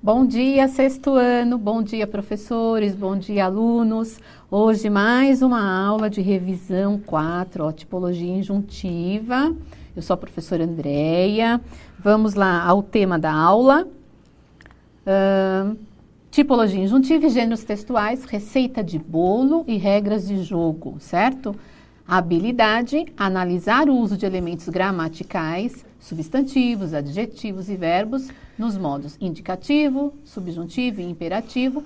Bom dia, sexto ano, bom dia, professores, bom dia, alunos. Hoje mais uma aula de revisão 4, tipologia injuntiva. Eu sou a professora Andréia. Vamos lá ao tema da aula. Tipologia injuntiva e gêneros textuais, receita de bolo e regras de jogo, certo? Habilidade, analisar o uso de elementos gramaticais, substantivos, adjetivos e verbos nos modos indicativo, subjuntivo e imperativo,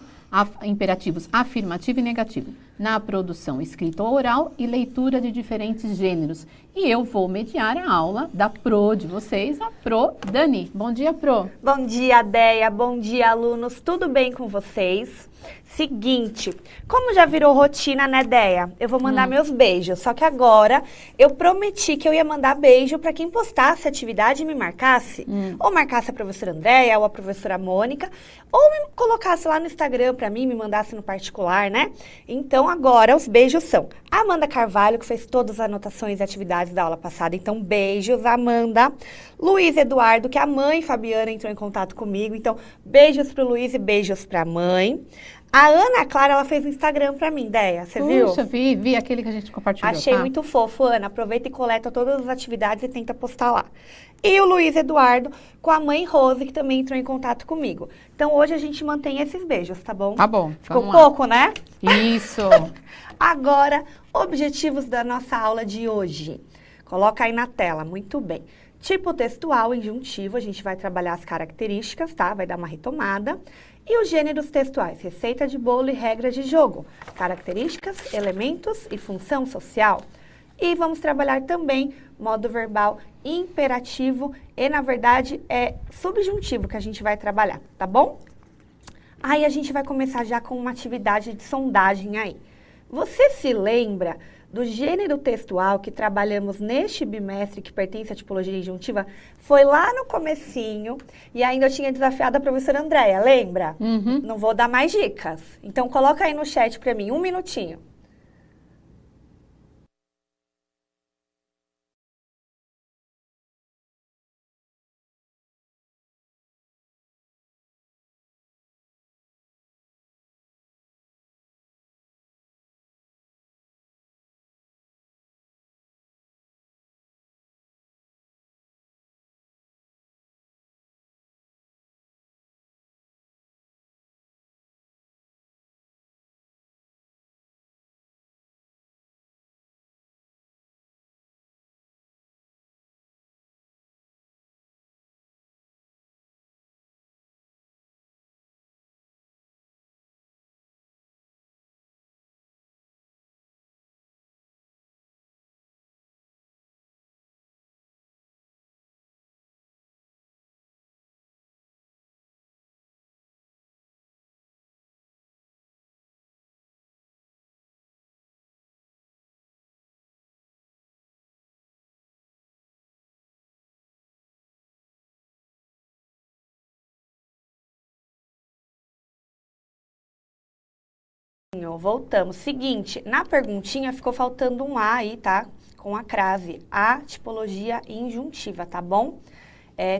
imperativos afirmativo e negativo, na produção escrita ou oral e leitura de diferentes gêneros. E eu vou mediar a aula da Pro de vocês, a Pro Dani. Bom dia, Pro. Bom dia, Deia. Bom dia, alunos. Tudo bem com vocês? Seguinte, como já virou rotina, né, Deia? Eu vou mandar meus beijos, só que agora eu prometi que eu ia mandar beijo para quem postasse a atividade e me marcasse, ou marcasse a professora Andréia ou a professora Mônica, ou me colocasse lá no Instagram para mim, me mandasse no particular, né? Então agora os beijos são a Amanda Carvalho, que fez todas as anotações e atividades da aula passada, então beijos, Amanda. Luiz Eduardo, que a mãe Fabiana entrou em contato comigo, então beijos pro Luiz e beijos pra mãe. A Ana Clara, ela fez um Instagram pra mim, Deia, você viu? Puxa, vi aquele que a gente compartilhou. Achei muito fofo, Ana. Aproveita e coleta todas as atividades e tenta postar lá. E o Luiz Eduardo com a mãe Rose, que também entrou em contato comigo. Então, hoje a gente mantém esses beijos, tá bom? Tá bom. Ficou pouco, né? Isso. Agora, objetivos da nossa aula de hoje. Coloca aí na tela, muito bem. Tipo textual, injuntivo, a gente vai trabalhar as características, tá? Vai dar uma retomada. E os gêneros textuais, receita de bolo e regras de jogo, características, elementos e função social. E vamos trabalhar também modo verbal imperativo e, na verdade, é subjuntivo que a gente vai trabalhar, tá bom? Aí a gente vai começar já com uma atividade de sondagem aí. Você se lembra do gênero textual que trabalhamos neste bimestre, que pertence à tipologia injuntiva? Foi lá no comecinho, e ainda eu tinha desafiado a professora Andréia, lembra? Não vou dar mais dicas. Então, coloca aí no chat para mim, 1 minutinho. Voltamos. Seguinte, na perguntinha ficou faltando um A aí, tá? Com a crase. A tipologia injuntiva, tá bom?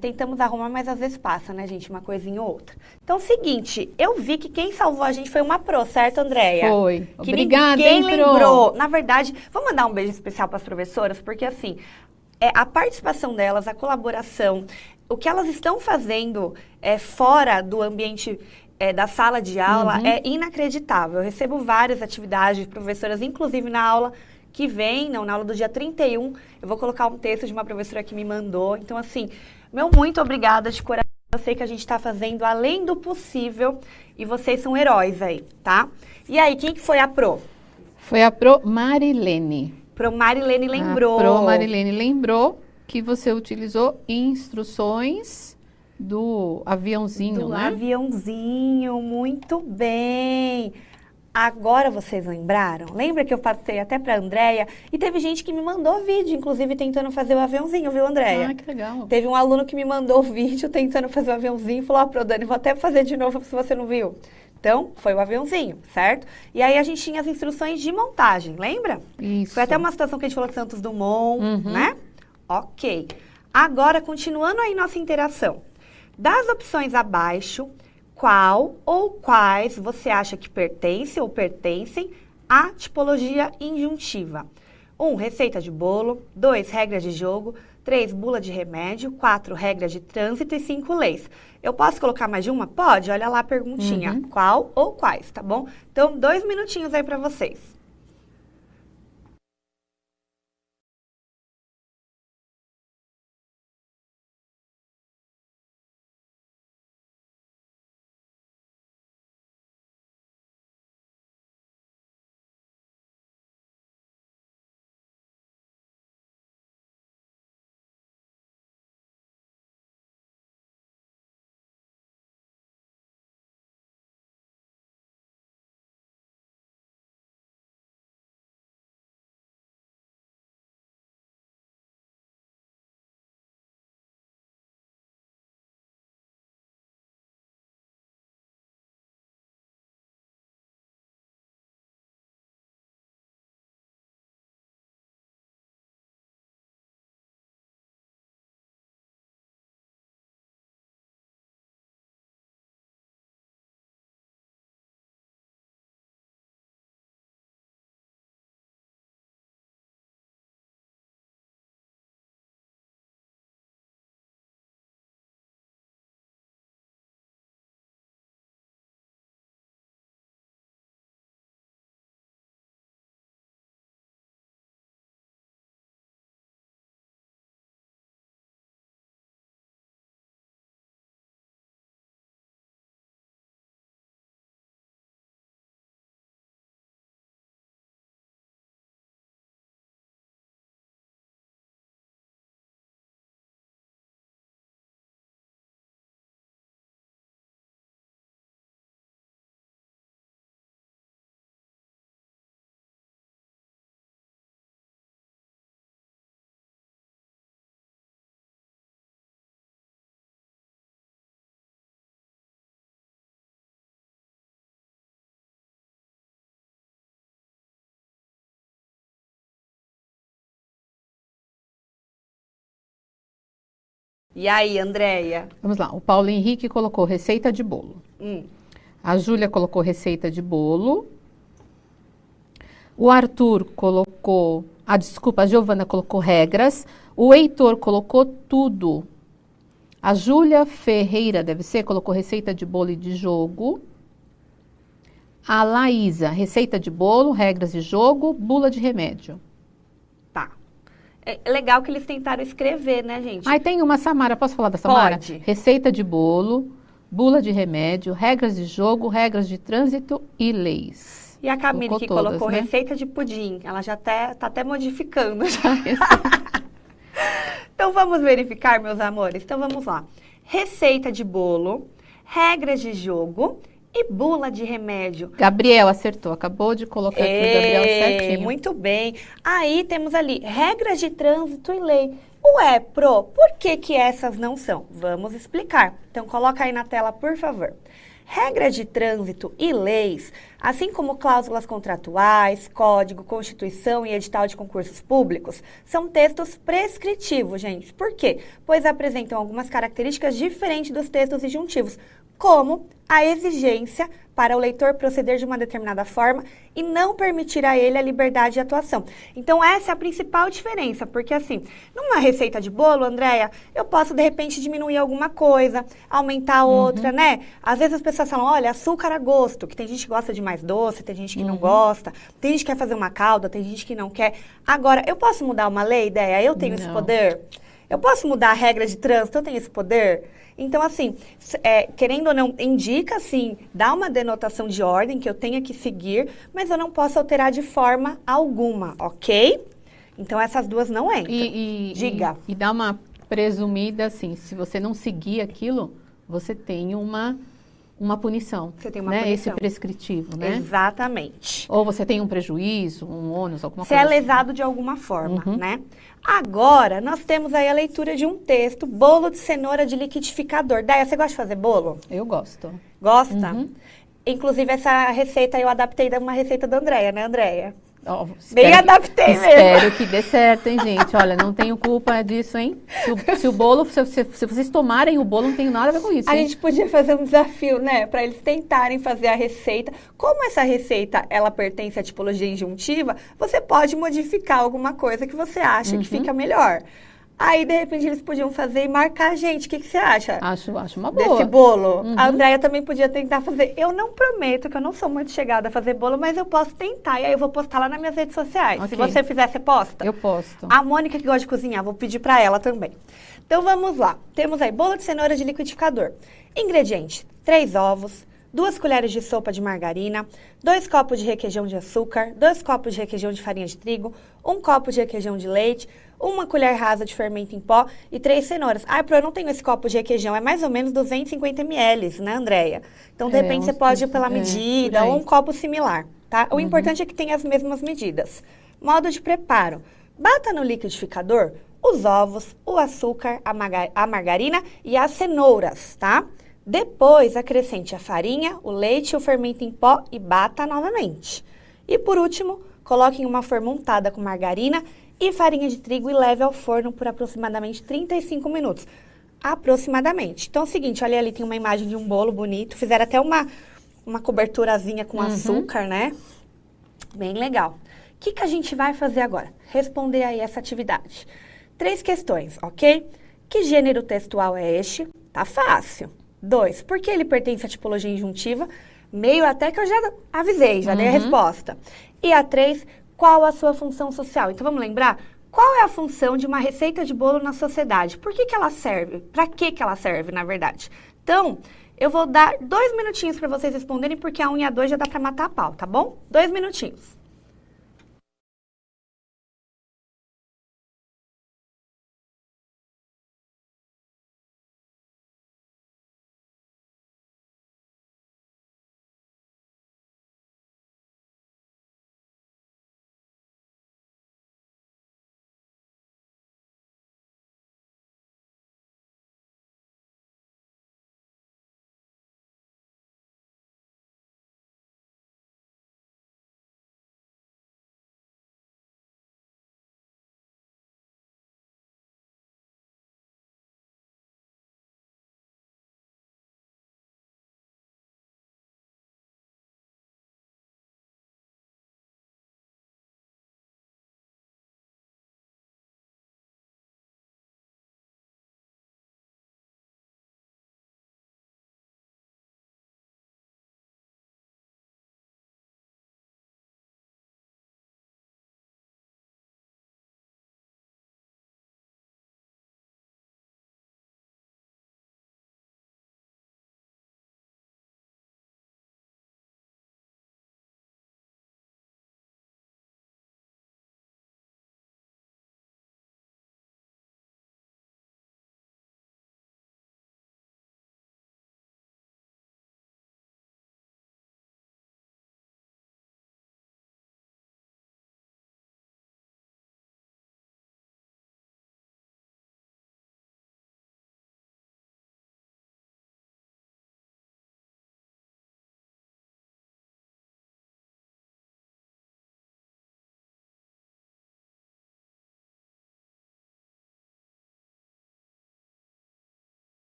Tentamos arrumar, mas às vezes passa, né, gente? Uma coisinha ou outra. Então, seguinte, eu vi que quem salvou a gente foi uma Pro, certo, Andréia? Foi. Que Obrigada, ninguém lembrou. Pro. Na verdade, vamos mandar um beijo especial para as professoras, porque assim, a participação delas, a colaboração, o que elas estão fazendo fora do ambiente da sala de aula é inacreditável. Eu recebo várias atividades de professoras, inclusive na aula que vem, na aula do dia 31, eu vou colocar um texto de uma professora que me mandou. Então, assim, meu muito obrigada de coração. Eu sei que a gente está fazendo além do possível e vocês são heróis aí, tá? E aí, quem que foi a Pro? Foi a Pro Marilene. Pro Marilene lembrou. A Pro Marilene lembrou que você utilizou instruções do aviãozinho, né? Do aviãozinho, muito bem. Agora vocês lembraram? Lembra que eu passei até para a Andréia? E teve gente que me mandou vídeo, inclusive tentando fazer o aviãozinho, viu, Andréia? Ah, que legal. Teve um aluno que me mandou vídeo tentando fazer o aviãozinho e falou, ó, Pro Dani, vou até fazer de novo se você não viu. Então, foi o aviãozinho, certo? E aí a gente tinha as instruções de montagem, lembra? Isso. Foi até uma situação que a gente falou de Santos Dumont, né? Ok. Agora, continuando aí nossa interação. Das opções abaixo, qual ou quais você acha que pertence ou pertencem à tipologia injuntiva. 1, receita de bolo. 2, regras de jogo. 3, bula de remédio. 4, regras de trânsito. E 5, leis. Eu posso colocar mais de uma? Pode, olha lá a perguntinha. Qual ou quais, tá bom? Então, 2 minutinhos aí para vocês. E aí, Andréia? Vamos lá, o Paulo Henrique colocou receita de bolo. A Júlia colocou receita de bolo. O Arthur colocou... desculpa, a Giovana colocou regras. O Heitor colocou tudo. A Júlia Ferreira, deve ser, colocou receita de bolo e de jogo. A Laísa, receita de bolo, regras de jogo, bula de remédio. Tá. É legal que eles tentaram escrever, né, gente? Aí tem uma, Samara, posso falar da Samara? Pode. Receita de bolo, bula de remédio, regras de jogo, regras de trânsito e leis. E a Camille Colocou que todas, colocou né? Receita de pudim. Ela já tá até modificando. Então, vamos verificar, meus amores? Então, vamos lá. Receita de bolo, regras de jogo e bula de remédio. Gabriel acertou, acabou de colocar aqui o Gabriel certinho. Muito bem. Aí temos ali regras de trânsito e lei. Ué, Pro, por que que essas não são? Vamos explicar. Então, coloca aí na tela, por favor. Regras de trânsito e leis, assim como cláusulas contratuais, código, constituição e edital de concursos públicos, são textos prescritivos, gente. Por quê? Pois apresentam algumas características diferentes dos textos disjuntivos, como a exigência para o leitor proceder de uma determinada forma e não permitir a ele a liberdade de atuação. Então, essa é a principal diferença, porque assim, numa receita de bolo, Andréia, eu posso, de repente, diminuir alguma coisa, aumentar outra, né? Às vezes as pessoas falam, olha, açúcar a gosto, que tem gente que gosta de mais doce, tem gente que não gosta, tem gente que quer fazer uma calda, tem gente que não quer. Agora, eu posso mudar uma lei, ideia? Eu tenho esse poder? Eu posso mudar a regra de trânsito? Eu tenho esse poder? Então, assim, querendo ou não, indica, assim, dá uma denotação de ordem que eu tenha que seguir, mas eu não posso alterar de forma alguma, ok? Então, essas duas não entram. Diga. E dá uma presumida, assim, se você não seguir aquilo, você tem uma punição. Você tem uma punição. Esse prescritivo, né? Exatamente. Ou você tem um prejuízo, um ônus, alguma coisa. Se é lesado de alguma forma, né? Agora, nós temos aí a leitura de um texto, bolo de cenoura de liquidificador. Daia, você gosta de fazer bolo? Eu gosto. Gosta? Inclusive, essa receita eu adaptei de uma receita da Andréia, né, Andréia? Ó, Bem adaptei mesmo. Espero que dê certo, hein, gente? Olha, não tenho culpa disso, hein? Se o bolo, se vocês tomarem o bolo, não tenho nada a ver com isso, A hein? gente podia fazer um desafio, né? Para eles tentarem fazer a receita. Como essa receita, ela pertence à tipologia injuntiva, você pode modificar alguma coisa que você acha que fica melhor. Aí, de repente, eles podiam fazer e marcar a gente. O que você acha? Acho uma boa. Desse bolo. A Andréia também podia tentar fazer. Eu não prometo que eu não sou muito chegada a fazer bolo, mas eu posso tentar. E aí eu vou postar lá nas minhas redes sociais. Ok. Se você fizer, você posta? Eu posto. A Mônica, que gosta de cozinhar, vou pedir para ela também. Então, vamos lá. Temos aí bolo de cenoura de liquidificador. Ingredientes: 3 ovos, 2 colheres de sopa de margarina, 2 copos de requeijão de açúcar, 2 copos de requeijão de farinha de trigo, 1 copo de requeijão de leite, 1 colher rasa de fermento em pó e 3 cenouras. Ah, eu não tenho esse copo de requeijão, é mais ou menos 250 ml, né, Andréia? Então, de repente, você pode ir pela medida ou um copo similar, tá? O importante é que tenha as mesmas medidas. Modo de preparo: bata no liquidificador os ovos, o açúcar, a margarina e as cenouras, tá? Depois, acrescente a farinha, o leite e o fermento em pó e bata novamente. E, por último, coloque em uma forma untada com margarina e farinha de trigo e leve ao forno por aproximadamente 35 minutos. Aproximadamente. Então, é o seguinte, olha ali, tem uma imagem de um bolo bonito. Fizeram até uma coberturazinha com açúcar, né? Bem legal. O que a gente vai fazer agora? Responder aí essa atividade. 3 questões, ok? Que gênero textual é este? Tá fácil. 2, por que ele pertence à tipologia injuntiva? Meio até que eu já avisei, já dei a resposta. E a 3, qual a sua função social? Então, vamos lembrar? Qual é a função de uma receita de bolo na sociedade? Por que ela serve? Para que ela serve, na verdade? Então, eu vou dar 2 minutinhos para vocês responderem, porque a 1 e a 2 já dá para matar a pau, tá bom? 2 minutinhos.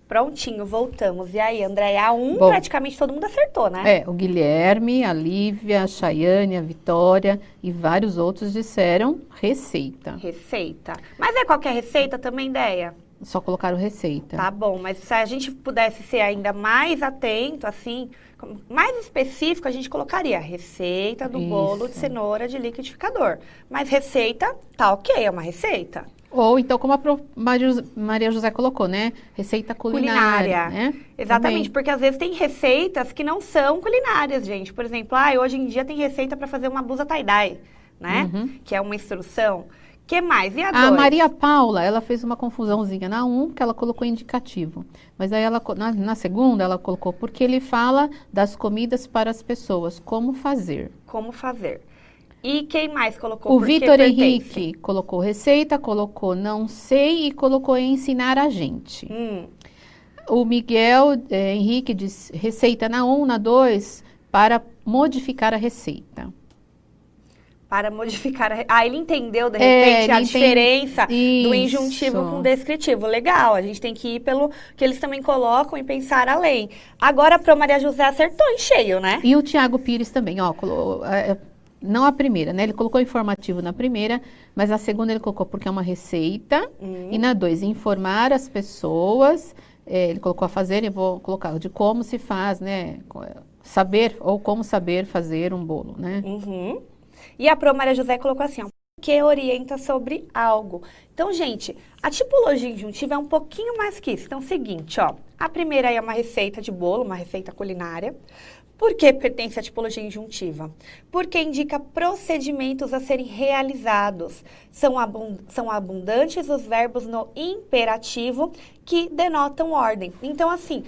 Prontinho, voltamos. E aí, Andréia, a 1 praticamente todo mundo acertou, né? É, o Guilherme, a Lívia, a Chayane, a Vitória e vários outros disseram receita. Receita. Mas é qualquer receita também, Déia? Só colocaram receita. Tá bom, mas se a gente pudesse ser ainda mais atento, assim, mais específico, a gente colocaria receita do bolo de cenoura de liquidificador. Mas receita, tá ok, é uma receita. Ou então, como a Maria José colocou, né? Receita culinária. Né? Exatamente, porque às vezes tem receitas que não são culinárias, gente. Por exemplo, hoje em dia tem receita para fazer uma blusa tie-dye, né? Que é uma instrução. Que mais? E a 2? A Maria Paula, ela fez uma confusãozinha na 1, que ela colocou indicativo. Mas aí ela, na segunda, ela colocou, porque ele fala das comidas para as pessoas, como fazer. Como fazer. E quem mais colocou? O Por que Vitor pertence? Henrique colocou receita, colocou não sei e colocou ensinar a gente. O Miguel Henrique diz receita na 1, na 2, para modificar a receita. Para modificar ele entendeu, de repente, a diferença do injuntivo com o descritivo. Legal, a gente tem que ir pelo que eles também colocam e pensar além. Agora, a Pro Maria José acertou em cheio, né? E o Tiago Pires também, ó, não a primeira, né? Ele colocou informativo na primeira, mas a segunda ele colocou porque é uma receita. E na 2, informar as pessoas. Ele colocou a fazer, eu vou colocar de como se faz, né? Saber, ou como saber fazer um bolo, né? E a Pro Maria José colocou assim, ó, que orienta sobre algo. Então, gente, a tipologia injuntiva é um pouquinho mais que isso. Então, seguinte, ó, a primeira aí é uma receita de bolo, uma receita culinária. Por que pertence à tipologia injuntiva? Porque indica procedimentos a serem realizados. São abundantes os verbos no imperativo que denotam ordem. Então, assim,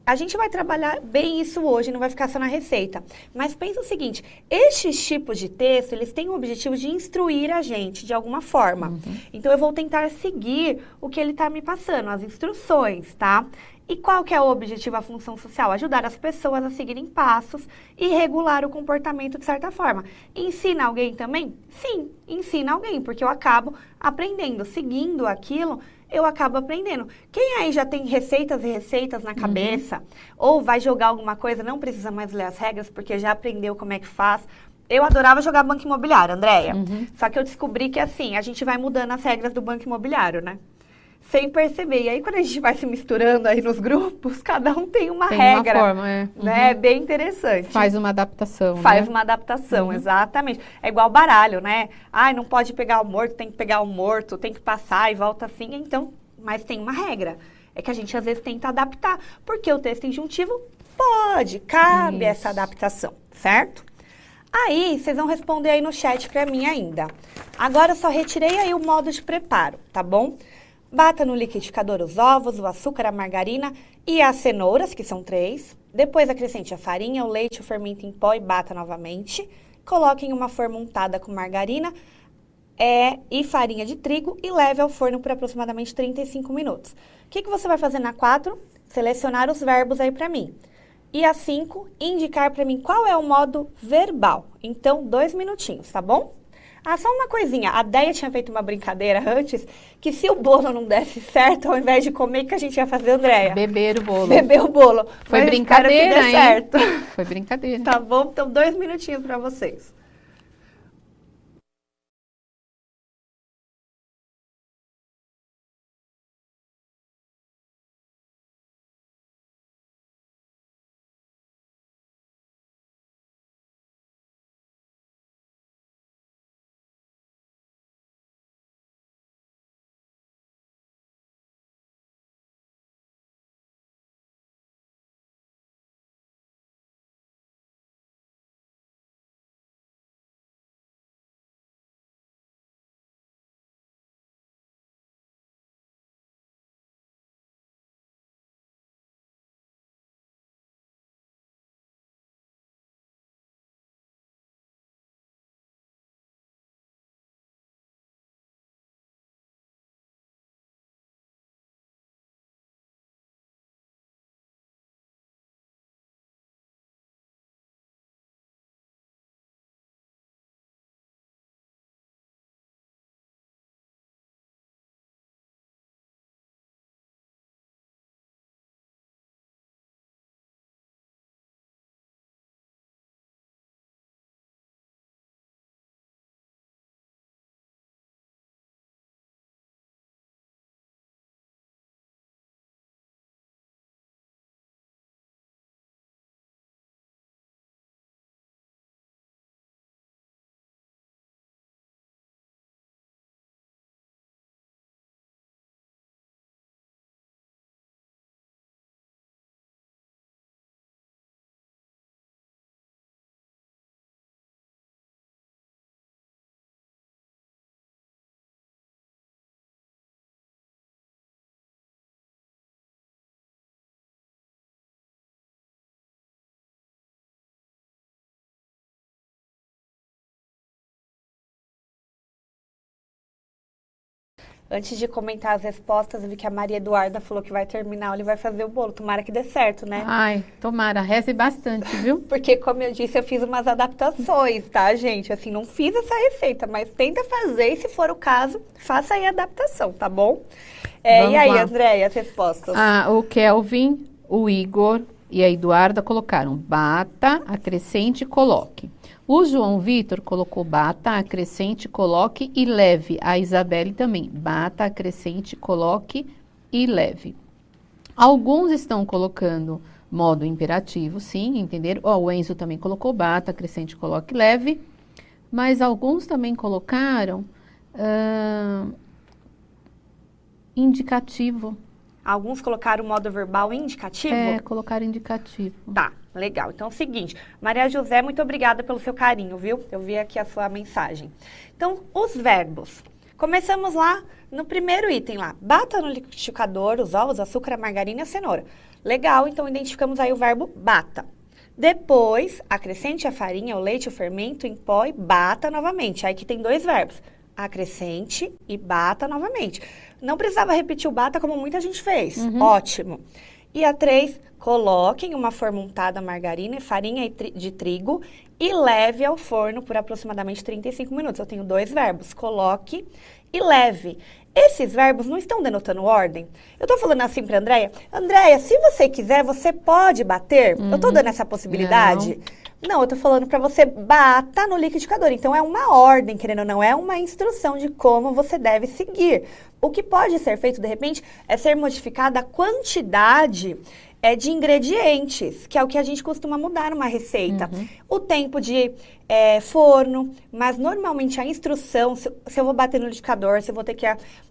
a gente vai trabalhar bem isso hoje, não vai ficar só na receita. Mas pensa o seguinte, estes tipos de texto, eles têm o objetivo de instruir a gente de alguma forma. Então, eu vou tentar seguir o que ele está me passando, as instruções, tá? E qual que é o objetivo, a função social? Ajudar as pessoas a seguirem passos e regular o comportamento de certa forma. Ensina alguém também? Sim, ensina alguém, porque eu acabo aprendendo, seguindo aquilo, eu acabo aprendendo. Quem aí já tem receitas e receitas na cabeça, ou vai jogar alguma coisa, não precisa mais ler as regras, porque já aprendeu como é que faz. Eu adorava jogar Banco Imobiliário, Andréia. Só que eu descobri que, assim, a gente vai mudando as regras do Banco Imobiliário, né? Sem perceber. E aí, quando a gente vai se misturando aí nos grupos, cada um tem uma regra. Uma forma, né? Bem interessante. Faz uma adaptação, Faz uma adaptação, exatamente. É igual baralho, né? Ai, não pode pegar o morto, tem que pegar o morto, tem que passar e volta assim. Então, mas tem uma regra. É que a gente, às vezes, tenta adaptar. Porque o texto injuntivo cabe essa adaptação, certo? Aí, vocês vão responder aí no chat pra mim ainda. Agora, eu só retirei aí o modo de preparo, tá bom? Bata no liquidificador os ovos, o açúcar, a margarina e as cenouras, que são 3. Depois acrescente a farinha, o leite, o fermento em pó e bata novamente. Coloque em uma forma untada com margarina e farinha de trigo e leve ao forno por aproximadamente 35 minutos. O que você vai fazer na 4? Selecionar os verbos aí para mim. E a 5, indicar para mim qual é o modo verbal. Então, 2 minutinhos, tá bom? Ah, só uma coisinha. A Déia tinha feito uma brincadeira antes, que se o bolo não desse certo, ao invés de comer, o que a gente ia fazer, Andréia? Beber o bolo. Beber o bolo. Foi Mas brincadeira, espero que dê certo. Foi brincadeira. Tá bom? Então, 2 minutinhos para vocês. Antes de comentar as respostas, eu vi que a Maria Eduarda falou que vai terminar aula e vai fazer o bolo. Tomara que dê certo, né? Ai, tomara, reze bastante, viu? Porque, como eu disse, eu fiz umas adaptações, tá, gente? Assim, não fiz essa receita, mas tenta fazer e, se for o caso, faça aí a adaptação, tá bom? E aí, Andréia, as respostas? O Kelvin, o Igor e a Eduarda colocaram bata, acrescente e coloque. O João Vitor colocou bata, acrescente, coloque e leve. A Isabelle também, bata, acrescente, coloque e leve. Alguns estão colocando modo imperativo, sim, entenderam? O Enzo também colocou bata, acrescente, coloque, leve. Mas alguns também colocaram indicativo. Alguns colocaram o modo verbal indicativo? Colocaram indicativo. Tá, legal. Então é o seguinte, Maria José, muito obrigada pelo seu carinho, viu? Eu vi aqui a sua mensagem. Então, os verbos. Começamos lá no primeiro item lá. Bata no liquidificador os ovos, açúcar, a margarina e a cenoura. Legal, então identificamos aí o verbo bata. Depois, acrescente a farinha, o leite, o fermento em pó e bata novamente. Aí que tem dois verbos. Acrescente e bata novamente. Não precisava repetir o bata como muita gente fez. Ótimo. E a 3, coloque em uma forma untada margarina e farinha de trigo e leve ao forno por aproximadamente 35 minutos. Eu tenho dois verbos, coloque e leve. Esses verbos não estão denotando ordem. Eu tô falando assim pra Andréia. Andréia, se você quiser, você pode bater? Eu tô dando essa possibilidade? Não, eu tô falando pra você bata no liquidificador. Então, é uma ordem, querendo ou não, é uma instrução de como você deve seguir. O que pode ser feito, de repente, é ser modificada a quantidade de ingredientes, que é o que a gente costuma mudar numa receita. O tempo de forno, mas normalmente a instrução, se eu vou bater no liquidificador, se eu vou ter que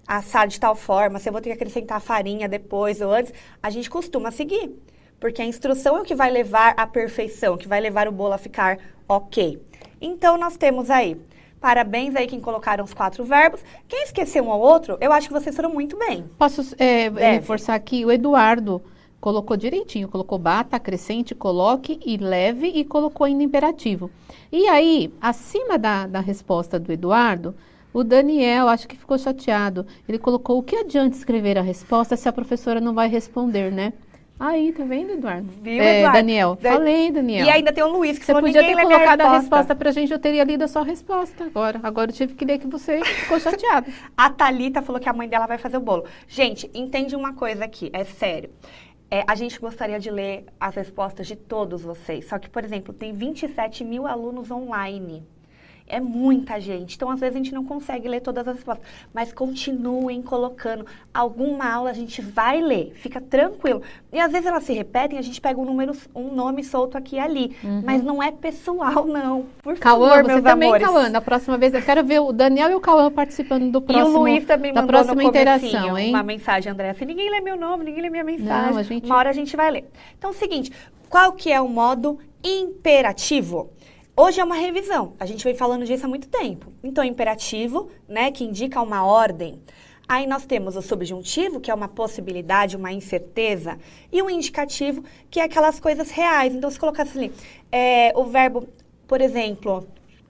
assar de tal forma, se eu vou ter que acrescentar farinha depois ou antes, a gente costuma seguir. Porque a instrução é o que vai levar à perfeição, que vai levar o bolo a ficar ok. Então, nós temos aí, parabéns aí quem colocaram os 4 verbos. Quem esqueceu um ou outro, eu acho que vocês foram muito bem. Posso reforçar aqui? O Eduardo colocou direitinho, colocou bata, acrescente, coloque e leve e colocou ainda imperativo. E aí, acima da resposta do Eduardo, o Daniel, acho que ficou chateado. Ele colocou, o que adianta escrever a resposta se a professora não vai responder, né? Aí, tá vendo, Eduardo? Viu, Eduardo? Daniel. Falei, Daniel. E ainda tem o Luiz, que você falou, podia ter colocado a resposta pra gente, eu teria lido a sua resposta agora. Agora eu tive que ler que você ficou chateado. A Thalita falou que a mãe dela vai fazer o bolo. Gente, entende uma coisa aqui, é sério. A gente gostaria de ler as respostas de todos vocês. Só que, por exemplo, tem 27 mil alunos online. É muita gente. Então, às vezes, a gente não consegue ler todas as respostas. Mas continuem colocando. Alguma aula a gente vai ler. Fica tranquilo. E, às vezes, elas se repetem. A gente pega um nome solto aqui e ali. Mas não é pessoal, não. Por Cauã, favor, você meus também, amores. Cauã. Da próxima vez, eu quero ver o Daniel e o Cauã participando do próximo. E o Luiz também da mandou próxima no interação, hein? uma mensagem, André. Assim, ninguém lê meu nome, ninguém lê minha mensagem. Não, Uma hora a gente vai ler. Então, é o seguinte. Qual que é o modo imperativo? Hoje é uma revisão, a gente vem falando disso há muito tempo. Então, imperativo, né, que indica uma ordem. Aí nós temos o subjuntivo, que é uma possibilidade, uma incerteza, e o indicativo, que é aquelas coisas reais. Então, se colocasse ali, o verbo, por exemplo,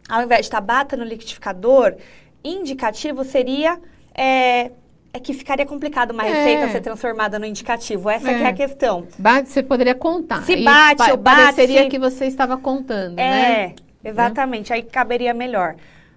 ao invés de estar bata no liquidificador, indicativo seria... que ficaria complicado uma receita ser transformada no indicativo. Essa que é a questão. Você poderia contar. Se bate ou bate... Pareceria que você estava contando, né? Exatamente. Aí caberia melhor.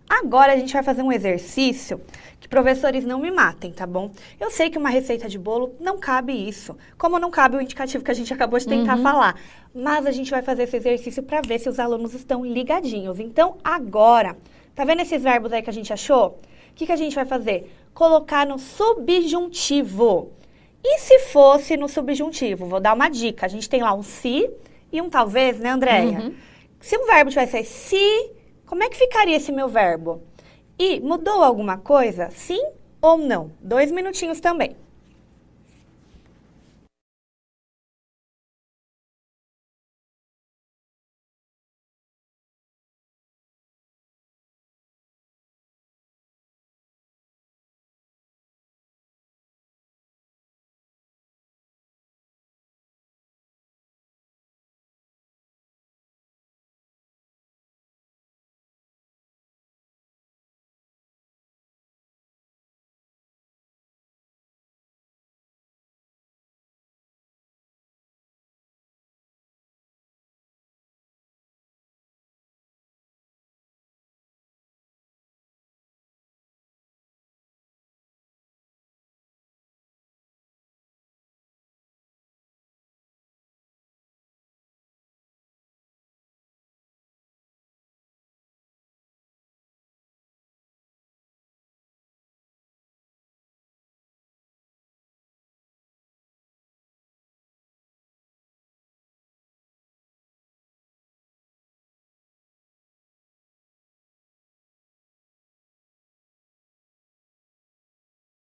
Agora a gente vai fazer um exercício que professores não me matem, tá bom? Eu sei que uma receita de bolo não cabe isso. Como não cabe o indicativo que a gente acabou de tentar falar. Mas a gente vai fazer esse exercício para ver se os alunos estão ligadinhos. Então, agora, tá vendo esses verbos aí que a gente achou? O que a gente vai fazer? Colocar no subjuntivo. E se fosse no subjuntivo? Vou dar uma dica. A gente tem lá um se e um talvez, né, Andréia? Se um verbo tivesse se, como é que ficaria esse meu verbo? E mudou alguma coisa? Sim ou não? 2 minutinhos também.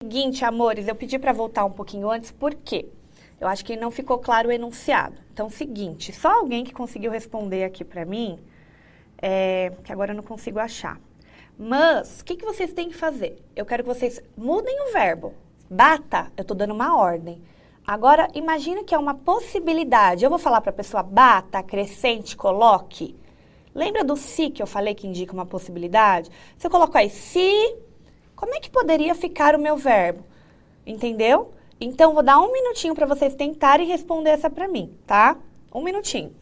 Seguinte, amores, eu pedi para voltar um pouquinho antes, por quê? Eu acho que não ficou claro o enunciado. Então, seguinte, só alguém que conseguiu responder aqui para mim, que agora eu não consigo achar. Mas, o que vocês têm que fazer? Eu quero que vocês mudem o verbo. Bata, eu tô dando uma ordem. Agora, imagina que é uma possibilidade. Eu vou falar para a pessoa, bata, acrescente, coloque. Lembra do se que eu falei que indica uma possibilidade? Se eu coloco aí, se, como é que poderia ficar o meu verbo? Entendeu? Então, vou dar um minutinho para vocês tentarem responder essa para mim, tá? Um minutinho.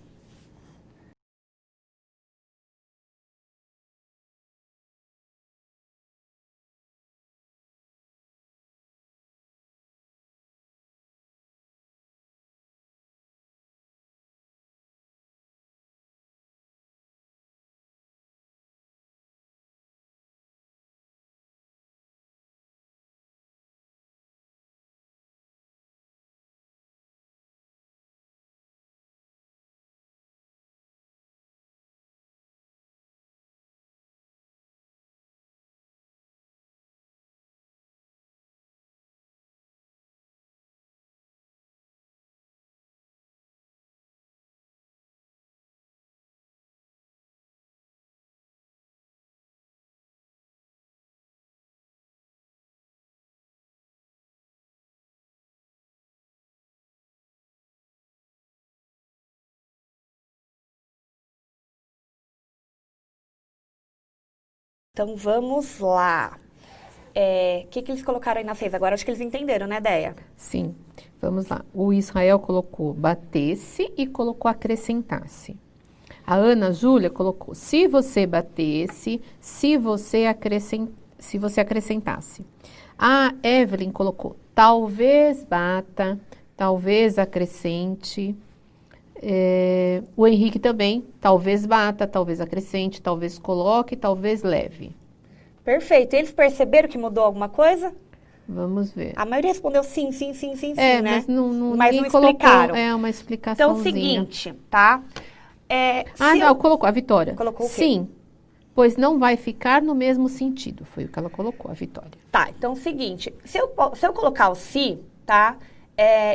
Então, vamos lá. O que eles colocaram aí na 6? Agora acho que eles entenderam, né, Déia? Sim, vamos lá. O Israel colocou batesse e colocou acrescentasse. A Ana Júlia colocou se você batesse, se você acrescentasse. A Evelyn colocou talvez bata, talvez acrescente. O Henrique também, talvez bata, talvez acrescente, talvez coloque, talvez leve. Perfeito. Eles perceberam que mudou alguma coisa? Vamos ver. A maioria respondeu sim, sim, sim, sim, sim, né? Mas não explicaram. Uma explicaçãozinha. Então, seguinte, tá? Colocou a Vitória. Colocou o quê? Sim, pois não vai ficar no mesmo sentido. Foi o que ela colocou, a Vitória. Tá, então, seguinte. Se eu colocar o se, tá?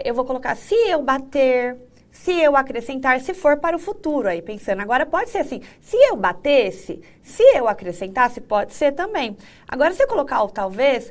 Eu vou colocar se eu bater, se eu acrescentar, se for para o futuro aí, pensando. Agora, pode ser assim, se eu batesse, se eu acrescentasse, pode ser também. Agora, se eu colocar o talvez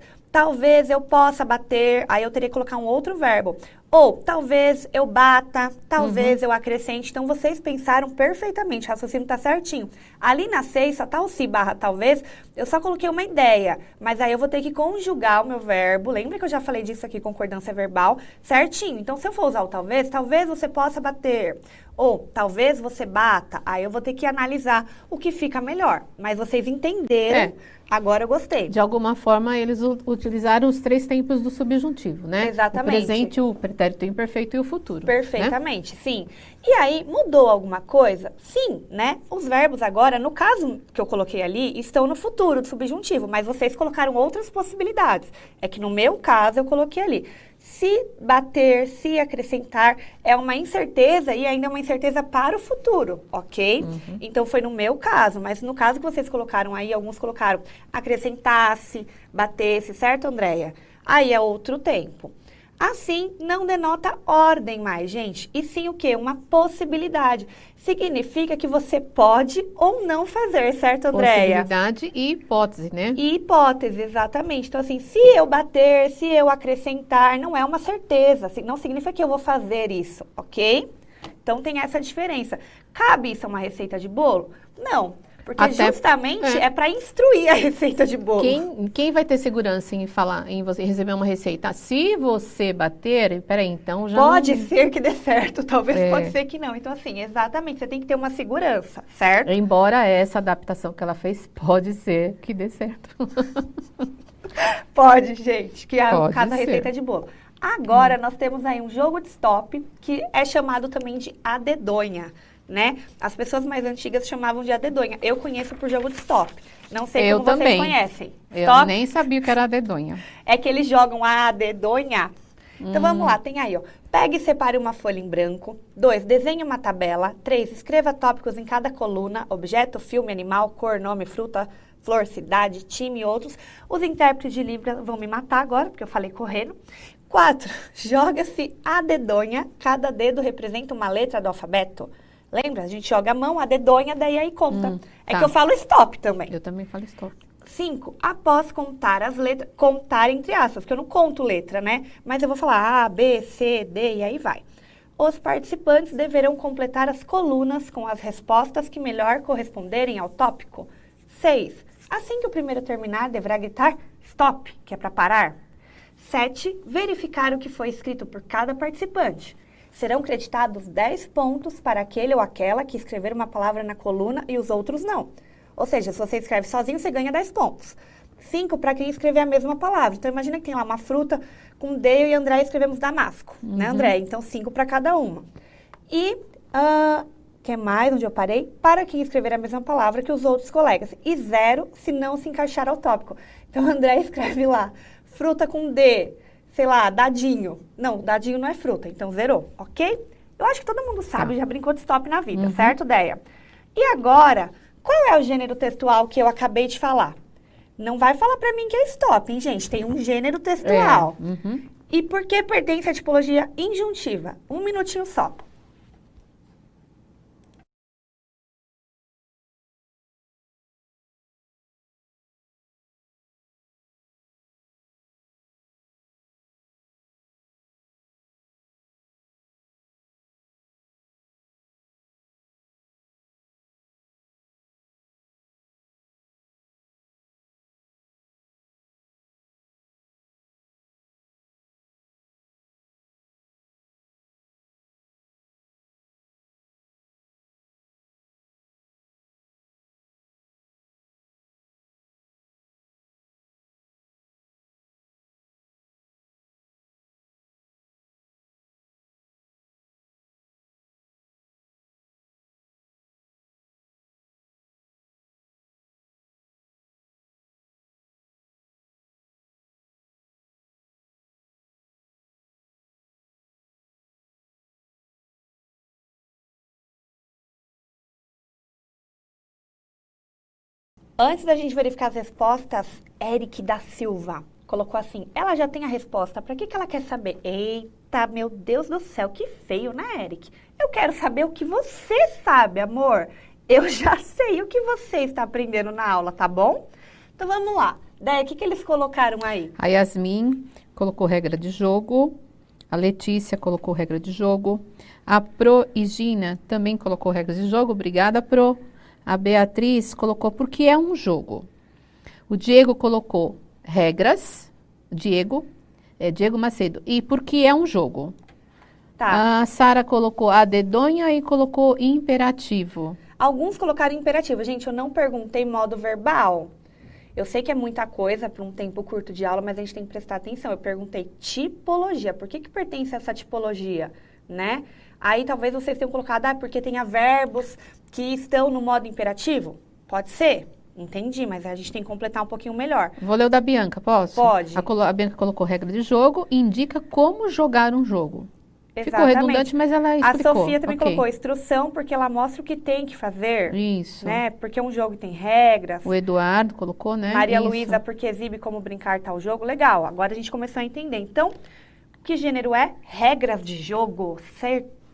eu possa bater, aí eu teria que colocar um outro verbo. Ou, talvez eu bata, talvez eu acrescente. Então, vocês pensaram perfeitamente, o raciocínio tá certinho. Ali na 6, só tá o se barra talvez, eu só coloquei uma ideia. Mas aí eu vou ter que conjugar o meu verbo. Lembra que eu já falei disso aqui, concordância verbal, certinho. Então, se eu for usar o talvez você possa bater. Ou, talvez você bata. Aí eu vou ter que analisar o que fica melhor. Mas vocês entenderam. Agora eu gostei. De alguma forma, eles utilizaram os 3 tempos do subjuntivo, né? Exatamente. O presente, o pretérito imperfeito e o futuro. Perfeitamente, né? Sim. E aí, mudou alguma coisa? Sim, né? Os verbos agora, no caso que eu coloquei ali, estão no futuro do subjuntivo, mas vocês colocaram outras possibilidades. É que no meu caso, eu coloquei ali. Se bater, se acrescentar, é uma incerteza e ainda é uma incerteza para o futuro, ok? Então, foi no meu caso, mas no caso que vocês colocaram aí, alguns colocaram acrescentasse, batesse, certo, Andréia? Aí é outro tempo. Assim, não denota ordem mais, gente, e sim o quê? Uma possibilidade. Significa que você pode ou não fazer, certo, Andréia? Possibilidade e hipótese, né? E hipótese, exatamente. Então, assim, se eu bater, se eu acrescentar, não é uma certeza. Não significa que eu vou fazer isso, ok? Então, tem essa diferença. Cabe isso a uma receita de bolo? Não. Porque justamente é para instruir a receita de bolo. Quem vai ter segurança em falar, em você receber uma receita? Se você bater, peraí, então já pode ser que dê certo, talvez pode ser que não. então, assim, exatamente, você tem que ter uma segurança, certo? Embora essa adaptação que ela fez, pode ser que dê certo. Pode, gente, que é o caso da receita de bolo. Agora, nós temos aí um jogo de stop, que é chamado também de a dedonha. Né? As pessoas mais antigas chamavam de a dedonha. Eu conheço por jogo de stop. Não sei como vocês conhecem. Eu nem sabia o que era a dedonha. É que eles jogam a dedonha Então, vamos lá, tem aí, ó. Pegue e separe uma folha em branco. 2, desenhe uma tabela. 3, escreva tópicos em cada coluna, objeto, filme, animal, cor, nome, fruta, flor, cidade, time e outros. Os intérpretes de Libras vão me matar agora, porque eu falei correndo. 4, joga-se a dedonha. Cada dedo representa uma letra do alfabeto. Lembra? A gente joga a mão, a dedonha, daí aí conta. É que eu falo stop também. Eu também falo stop. 5, após contar as letras, contar entre aspas, porque eu não conto letra, né? Mas eu vou falar A, B, C, D e aí vai. Os participantes deverão completar as colunas com as respostas que melhor corresponderem ao tópico. 6, assim que o primeiro terminar, deverá gritar stop, que é para parar. 7, verificar o que foi escrito por cada participante. Serão creditados 10 pontos para aquele ou aquela que escrever uma palavra na coluna e os outros não. Ou seja, se você escreve sozinho, você ganha 10 pontos. 5 para quem escrever a mesma palavra. Então, imagina que tem lá uma fruta com D, eu e André escrevemos Damasco, né, André? Então, 5 para cada uma. E, que mais, onde eu parei? Para quem escrever a mesma palavra que os outros colegas. E 0 se não se encaixar ao tópico. Então, André escreve lá, fruta com D, sei lá, dadinho. Não, dadinho não é fruta, então zerou, ok? Eu acho que todo mundo sabe, já brincou de stop na vida, certo, Deia? E agora, qual é o gênero textual que eu acabei de falar? Não vai falar pra mim que é stop, hein, gente? Tem um gênero textual. E por que pertence à tipologia injuntiva? 1 minutinho só. Antes da gente verificar as respostas, Eric da Silva colocou assim, ela já tem a resposta, para que ela quer saber? Eita, meu Deus do céu, que feio, né, Eric? Eu quero saber o que você sabe, amor. Eu já sei o que você está aprendendo na aula, tá bom? Então, vamos lá. Daí, o que eles colocaram aí? A Yasmin colocou regra de jogo, a Letícia colocou regra de jogo, a Pro e Gina também colocou regras de jogo, obrigada, Pro. A Beatriz colocou porque é um jogo. O Diego colocou regras, Diego Macedo, e porque é um jogo. Tá. A Sara colocou a dedonha e colocou imperativo. Alguns colocaram imperativo. Gente, eu não perguntei modo verbal. Eu sei que é muita coisa para um tempo curto de aula, mas a gente tem que prestar atenção. Eu perguntei tipologia. Por que pertence a essa tipologia, né? Aí talvez vocês tenham colocado, porque tenha verbos que estão no modo imperativo. Pode ser? Entendi, mas a gente tem que completar um pouquinho melhor. Vou ler o da Bianca, posso? Pode. A Bianca colocou regra de jogo e indica como jogar um jogo. Exatamente. Ficou redundante, mas ela explicou. A Sofia também colocou instrução, porque ela mostra o que tem que fazer. Isso. Né? Porque um jogo tem regras. O Eduardo colocou, né? Maria Luísa, porque exibe como brincar tal jogo. Legal, agora a gente começou a entender. Então, que gênero é? Regras de jogo.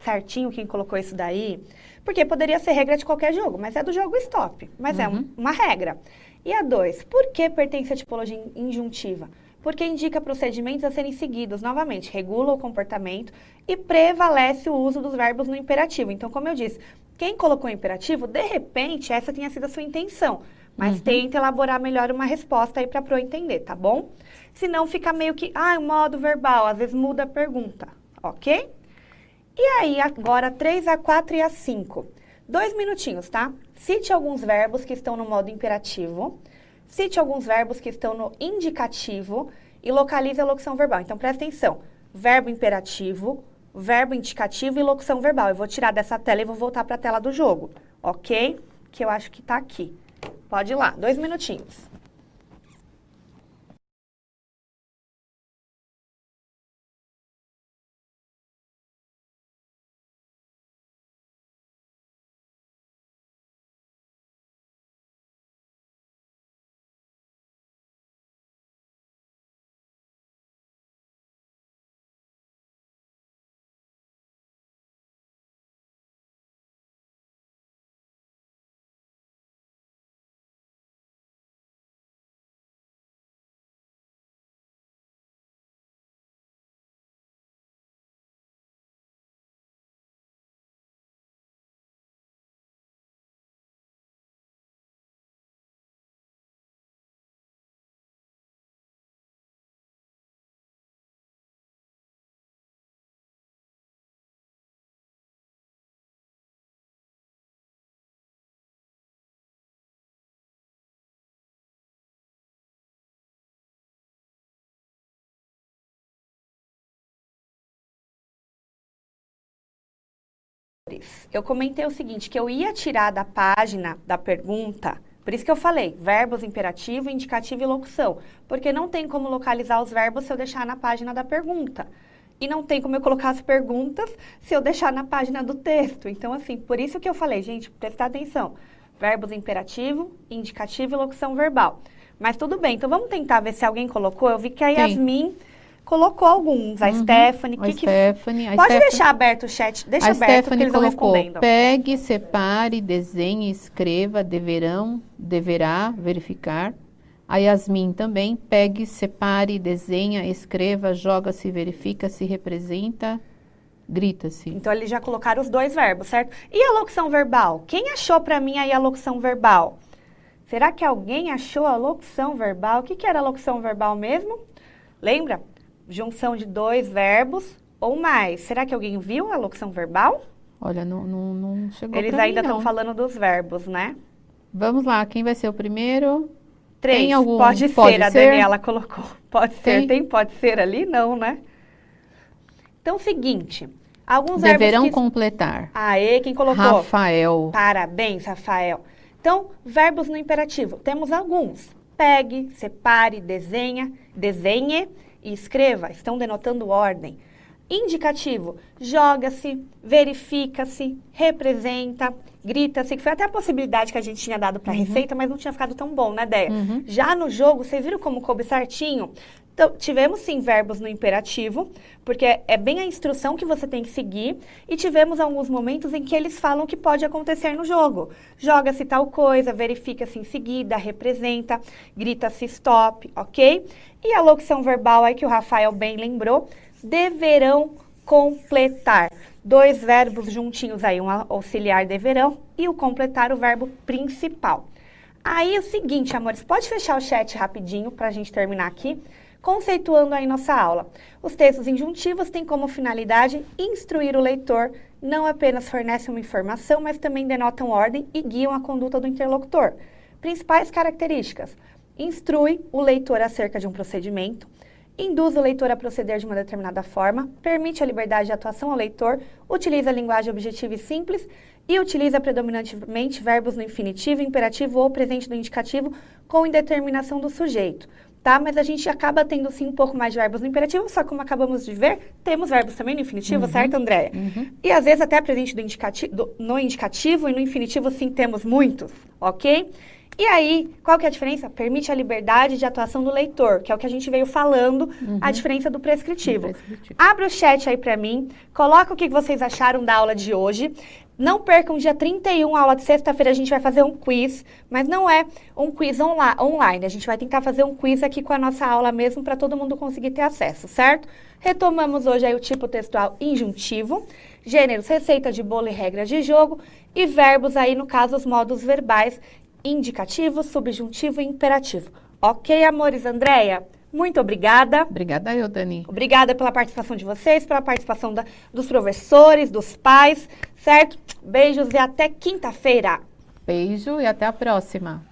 Certinho quem colocou isso daí. Porque poderia ser regra de qualquer jogo, mas é do jogo stop. Mas é uma regra. E a 2, por que pertence à tipologia injuntiva? Porque indica procedimentos a serem seguidos, novamente, regula o comportamento e prevalece o uso dos verbos no imperativo. Então, como eu disse, quem colocou imperativo, de repente, essa tenha sido a sua intenção. Mas tenta elaborar melhor uma resposta aí para pro entender, tá bom? Senão fica meio que, o modo verbal, às vezes muda a pergunta, ok? E aí, agora, 3, a 4 e a 5. 2 minutinhos, tá? Cite alguns verbos que estão no modo imperativo. Cite alguns verbos que estão no indicativo e localize a locução verbal. Então, presta atenção. Verbo imperativo, verbo indicativo e locução verbal. Eu vou tirar dessa tela e vou voltar para a tela do jogo, ok? Que eu acho que tá aqui. Pode ir lá, 2 minutinhos. 2, eu comentei o seguinte, que eu ia tirar da página da pergunta, por isso que eu falei, verbos imperativo, indicativo e locução, porque não tem como localizar os verbos se eu deixar na página da pergunta. E não tem como eu colocar as perguntas se eu deixar na página do texto. Então, assim, por isso que eu falei, gente, prestar atenção. Verbos imperativo, indicativo e locução verbal. Mas tudo bem, então vamos tentar ver se alguém colocou. Eu vi que a Yasmin colocou alguns. A Stephanie. Pode deixar aberto o chat, deixa aberto que eles vão respondendo. Pegue, separe, desenhe, escreva, deverão, deverá, verificar. A Yasmin também, pegue, separe, desenha, escreva, joga-se, verifica-se, representa, grita-se. Então, eles já colocaram os 2 verbos, certo? E a locução verbal? Quem achou pra mim aí a locução verbal? Será que alguém achou a locução verbal? O que era a locução verbal mesmo? Lembra? Junção de 2 verbos ou mais. Será que alguém viu a locução verbal? Olha, não chegou pra mim, Eles ainda estão falando dos verbos, né? Vamos lá, quem vai ser o primeiro? 3, tem algum, pode ser, a Daniela colocou. Pode ser, tem pode ser ali? Não, né? Então, seguinte, alguns deverão verbos completar. Aê, quem colocou? Rafael. Parabéns, Rafael. Então, verbos no imperativo. Temos alguns. Pegue, separe, desenhe e escreva. Estão denotando ordem. Indicativo, joga-se, verifica-se, representa, grita-se, que foi até a possibilidade que a gente tinha dado para a receita, mas não tinha ficado tão bom, né, Déia? Já no jogo, vocês viram como coube certinho? Então, tivemos sim verbos no imperativo, porque é bem a instrução que você tem que seguir, e tivemos alguns momentos em que eles falam o que pode acontecer no jogo. Joga-se tal coisa, verifica-se em seguida, representa, grita-se stop, ok? E a locução verbal aí que o Rafael bem lembrou, deverão completar. 2 verbos juntinhos aí, um auxiliar deverão e o completar o verbo principal. Aí é o seguinte, amores, pode fechar o chat rapidinho para a gente terminar aqui, conceituando aí nossa aula. Os textos injuntivos têm como finalidade instruir o leitor, não apenas fornecem uma informação, mas também denotam ordem e guiam a conduta do interlocutor. Principais características: instrui o leitor acerca de um procedimento, induz o leitor a proceder de uma determinada forma, permite a liberdade de atuação ao leitor, utiliza a linguagem objetiva e simples e utiliza predominantemente verbos no infinitivo, imperativo ou presente do indicativo com indeterminação do sujeito. Tá? Mas a gente acaba tendo sim um pouco mais de verbos no imperativo, só como acabamos de ver, temos verbos também no infinitivo, certo, Andréia? E às vezes até presente no indicativo e no infinitivo sim temos muitos, ok? E aí, qual que é a diferença? Permite a liberdade de atuação do leitor, que é o que a gente veio falando, a diferença do prescritivo. Abra o chat aí pra mim, coloca o que vocês acharam da aula de hoje. Não percam, dia 31, aula de sexta-feira, a gente vai fazer um quiz, mas não é um quiz online. A gente vai tentar fazer um quiz aqui com a nossa aula mesmo, para todo mundo conseguir ter acesso, certo? Retomamos hoje aí o tipo textual injuntivo, gêneros, receita de bolo e regras de jogo, e verbos aí, no caso, os modos verbais, indicativo, subjuntivo e imperativo. Ok, amores? Andréia, muito obrigada. Obrigada eu, Dani. Obrigada pela participação de vocês, pela participação dos professores, dos pais, certo? Beijos e até quinta-feira. Beijo e até a próxima.